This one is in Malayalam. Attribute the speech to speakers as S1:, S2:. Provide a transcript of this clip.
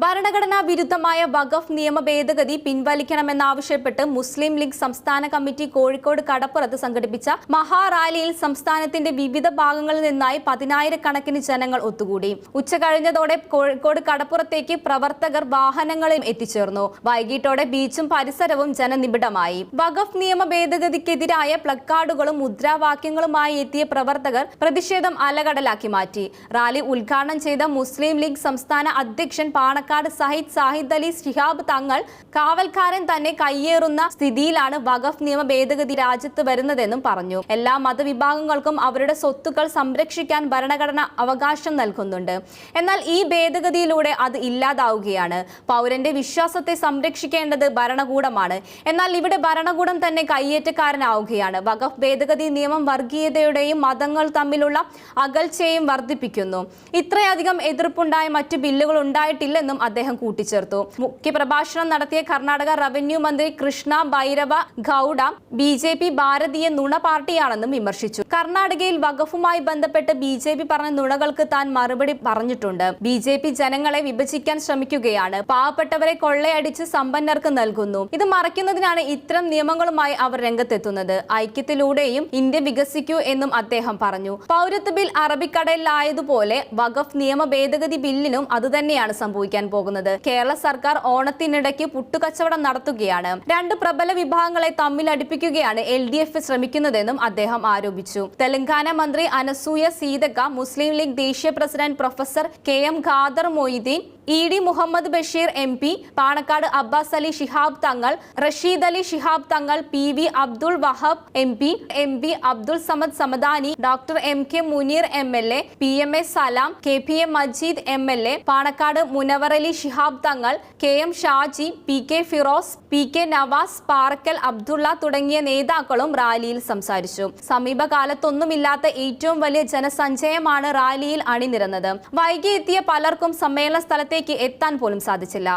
S1: ഭരണഘടനാ വിരുദ്ധമായ വഖഫ് നിയമ ഭേദഗതി പിൻവലിക്കണമെന്നാവശ്യപ്പെട്ട് മുസ്ലിം ലീഗ് സംസ്ഥാന കമ്മിറ്റി കോഴിക്കോട് കടപ്പുറത്ത് സംഘടിപ്പിച്ച മഹാറാലിയിൽ സംസ്ഥാനത്തിന്റെ വിവിധ ഭാഗങ്ങളിൽ നിന്നായി 10,000-കണക്കിന് ജനങ്ങൾ ഒത്തുകൂടി. ഉച്ച കഴിഞ്ഞതോടെ കോഴിക്കോട് കടപ്പുറത്തേക്ക് പ്രവർത്തകർ വാഹനങ്ങളിൽ എത്തിച്ചേർന്നു. വൈകിട്ടോടെ ബീച്ചും പരിസരവും ജനനിബിഡമായി. വഖഫ് നിയമ ഭേദഗതിക്കെതിരായ പ്ലക്കാർഡുകളും മുദ്രാവാക്യങ്ങളുമായി എത്തിയ പ്രവർത്തകർ പ്രതിഷേധം അലകടലാക്കി മാറ്റി. റാലി ഉദ്ഘാടനം ചെയ്ത മുസ്ലിം ലീഗ് സംസ്ഥാന അധ്യക്ഷൻ പാണക്കാട് സാഹിദ് അലി ശിഹാബ് തങ്ങൾ കാവൽക്കാരൻ തന്നെ കയ്യേറുന്ന സ്ഥിതിയിലാണ് വഖഫ് നിയമ ഭേദഗതി രാജ്യത്ത് വരുന്നതെന്നും പറഞ്ഞു. എല്ലാ മതവിഭാഗങ്ങൾക്കും അവരുടെ സ്വത്തുക്കൾ സംരക്ഷിക്കാൻ ഭരണഘടന അവകാശം നൽകുന്നുണ്ട്. എന്നാൽ ഈ ഭേദഗതിയിലൂടെ അത് ഇല്ലാതാവുകയാണ്. പൗരന്റെ വിശ്വാസത്തെ സംരക്ഷിക്കേണ്ടത് ഭരണകൂടമാണ്. എന്നാൽ ഇവിടെ ഭരണകൂടം തന്നെ കയ്യേറ്റക്കാരനാവുകയാണ്. വഖഫ് ഭേദഗതി നിയമം വർഗീയതയുടെയും മതങ്ങൾ തമ്മിലുള്ള അകൽച്ചയും വർദ്ധിപ്പിക്കുന്നു. ഇത്രയധികം എതിർപ്പുണ്ടായ മറ്റു ബില്ലുകൾ ഉണ്ടായിട്ടില്ലെന്നും അദ്ദേഹം കൂട്ടിച്ചേർത്തു. മുഖ്യപ്രഭാഷണം നടത്തിയ കർണാടക റവന്യൂ മന്ത്രി കൃഷ്ണ ബൈരവ ഗൌഡ BJP ഭാരതീയ നുണ പാർട്ടിയാണെന്നും വിമർശിച്ചു. കർണാടകയിൽ വഖഫുമായി ബന്ധപ്പെട്ട് BJP പറഞ്ഞ നുണകൾക്ക് താൻ മറുപടി പറഞ്ഞിട്ടുണ്ട്. BJP ജനങ്ങളെ വിഭജിക്കാൻ ശ്രമിക്കുകയാണ്. പാവപ്പെട്ടവരെ കൊള്ളയടിച്ച് സമ്പന്നർക്ക് നൽകുന്നു. ഇത് മറയ്ക്കുന്നതിനാണ് ഇത്തരം നിയമങ്ങളുമായി അവർ രംഗത്തെത്തുന്നത്. ഐക്യത്തിലൂടെയും ഇന്ത്യ വികസിക്കൂ എന്നും അദ്ദേഹം പറഞ്ഞു. പൗരത്വ ബിൽ അറബിക്കടലിലായതുപോലെ വഖഫ് നിയമ ഭേദഗതി ബില്ലിനും അതുതന്നെയാണ് സംഭവിക്കാൻ പോകുന്നത്. കേരള സർക്കാർ ഓണത്തിനിടയ്ക്ക് പുട്ടുകച്ചവടം നടത്തുകയാണ്. രണ്ട് പ്രബല വിഭാഗങ്ങളെ തമ്മിലടിപ്പിക്കുകയാണ് LDF ശ്രമിക്കുന്നതെന്നും അദ്ദേഹം ആരോപിച്ചു. തെലങ്കാന മന്ത്രി അനസൂയ സീതക്ക, മുസ്ലിം ലീഗ് ദേശീയ president professor KM Khader Moideen, ED Muhammad Basheer MP, Panakkad Abbas Ali Shihab Thangal, Rasheed Ali Shihab Thangal, PV Abdul Wahab MP Abdul Samad Samadani, doctor MK Muneer MLA, PMA Salam, KPA Majeed MLA, Panakkad Munavvar Ali Shihab Thangal, KM Shaji, PK Firoz, PK Nawaz, Parakkal Abdulla തുടങ്ങിയ നേതാക്കളും റാലിയിൽ സംസാരിച്ചു. സമീപകാലത്തൊന്നുമില്ലാത്ത ഏറ്റവും വലിയ ജനസഞ്ചയമാണ് റാലിയിൽ അണിനിരന്നത്. വൈകി എത്തിയ പലർക്കും സമ്മേളന സ്ഥലത്തേക്ക് എത്താൻ പോലും സാധിച്ചില്ല.